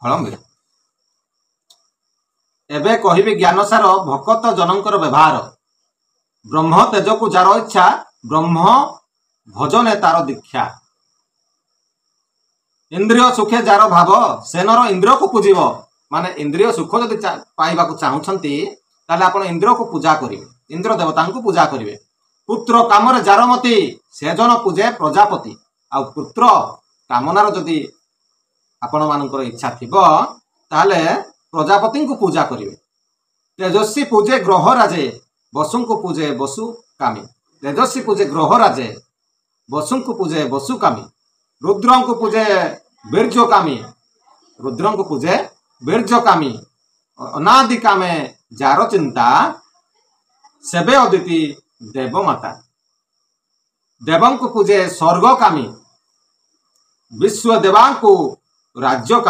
फल मिले। एबे कहिबी ज्ञानसार भकत जनकर व्यवहार। ब्रह्म तेज को जार इच्छा ब्रह्म भजने तार दीक्षा। इंद्रिय सुखे जार भाव सेनर इंद्रिय को पूजिब। माने इंद्रिय सुख जदि पाइबा को चाहूछंती ताले आपण इंद्रिय को पूजा करिवे, इंद्र देवता को पूजा करिवे। पुत्र कामर जारमती से जन पूजे प्रजापति। आ पुत्र कामनार जदि आपण मानकर इच्छा थिबो ताले प्रजापति को पूजा करिवे। तेजस्वी पूजे ग्रह राजे वसु को पूजे वसु कामी। तेजस्वी पूजे ग्रह राजे वसु को पूजे वसु कामी। रुद्र को पूजे वीर्य कामी। रुद्र को पूजे वीर्य कामी। अनादि कामे जार चिंता सेबे अदिति देव माता। देवं को पूजे स्वर्ग कामी। विश्व देवां को राज्य कामी।